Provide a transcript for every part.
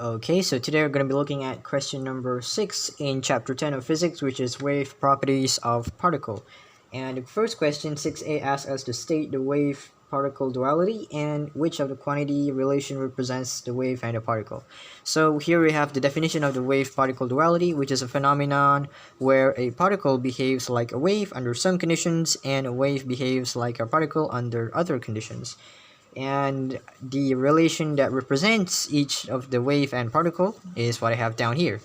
Okay, so today we're going to be looking at question number 6 in chapter 10 of physics, which is wave properties of particle. And the first question, 6a, asks us to state the wave particle duality and which of the quantity relation represents the wave and the particle. So here we have the definition of the wave particle duality, which is a phenomenon where a particle behaves like a wave under some conditions and a wave behaves like a particle under other conditions. And the relation that represents each of the wave and particle is what I have down here,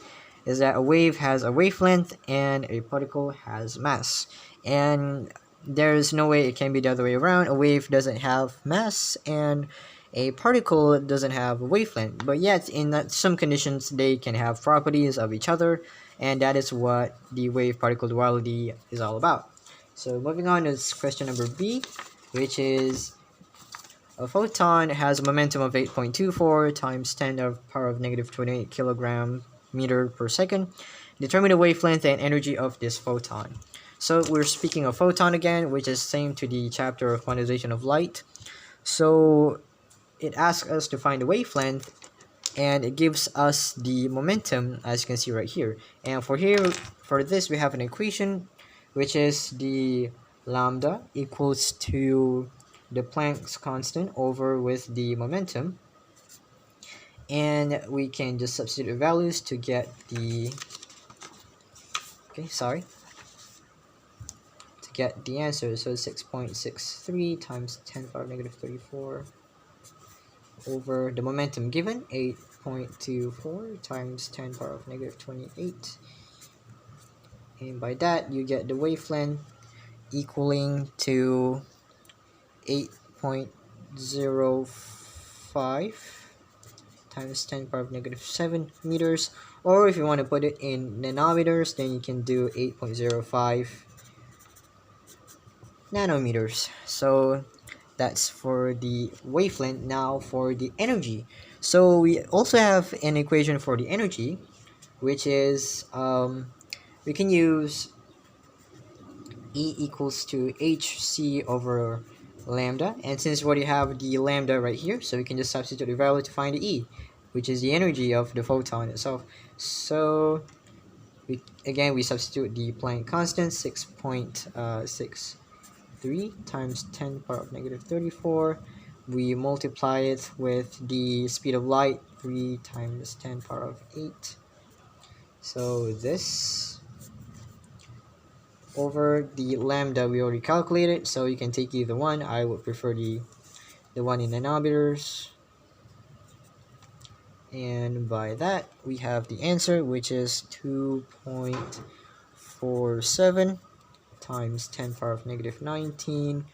is that a wave has a wavelength and a particle has mass. And there is no way it can be the other way around. A wave doesn't have mass and a particle doesn't have a wavelength, but yet in some conditions they can have properties of each other, and that is what the wave particle duality is all about. So moving on is question number B, which is a photon has a momentum of 8.24 times 10 to the power of negative 28 kilogram meter per second. Determine the wavelength and energy of this photon. So we're speaking of photon again, which is same to the chapter of quantization of light. So it asks us to find the wavelength, and it gives us the momentum, as you can see right here. And for this we have an equation, which is the lambda equals to the Planck's constant over with the momentum, and we can just substitute values to get the answer. So 6.63 times 10 to the power of negative 34 over the momentum given, 8.24 times 10 to the power of negative 28, and by that you get the wavelength equaling to 8.05 times 10 to the power of negative 7 meters, or if you want to put it in nanometers, then you can do 8.05 nanometers. So that's for the wavelength. Now for the energy. So we also have an equation for the energy, which is we can use E equals to hc over lambda, and since we already have the lambda right here, so we can just substitute the value to find the E, which is the energy of the photon itself. So we substitute the Planck constant, 6.63 times 10 to the power of negative 34. We multiply it with the speed of light, 3 times 10 to the power of 8. So this over the lambda we already calculated, so you can take either one. I would prefer the one in nanometers, and by that we have the answer, which is 2.47 times 10 to the power of negative 19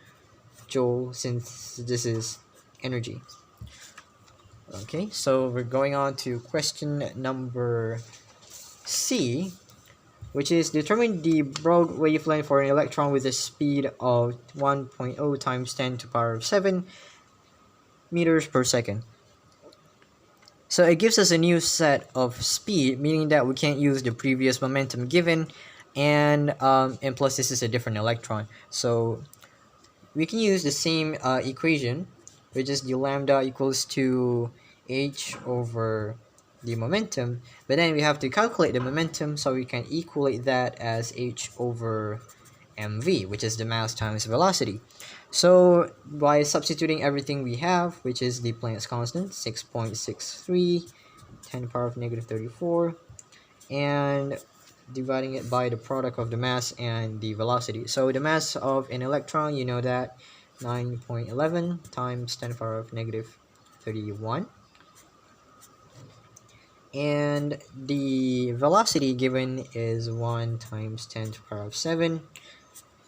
joule, since this is energy. Okay, so we're going on to question number C, which is determine the Broad wavelength for an electron with a speed of 1.0 times 10 to the power of 7 meters per second. So it gives us a new set of speed, meaning that we can't use the previous momentum given, and plus this is a different electron. So we can use the same equation, which is the lambda equals to h over the momentum, but then we have to calculate the momentum, so we can equate that as h over mv, which is the mass times velocity. So by substituting everything we have, which is the Planck's constant, 6.63 10 to the power of negative 34, and dividing it by the product of the mass and the velocity. So the mass of an electron, you know that, 9.11 times 10 to the power of negative 31, and the velocity given is 1 times 10 to the power of 7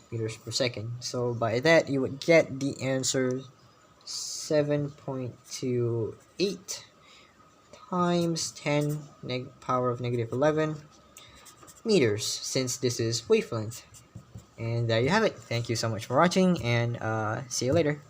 meters per second. So by that you would get the answer 7.28 times 10 power of negative 11 meters, since this is wavelength. And there you have it. Thank you so much for watching, and see you later.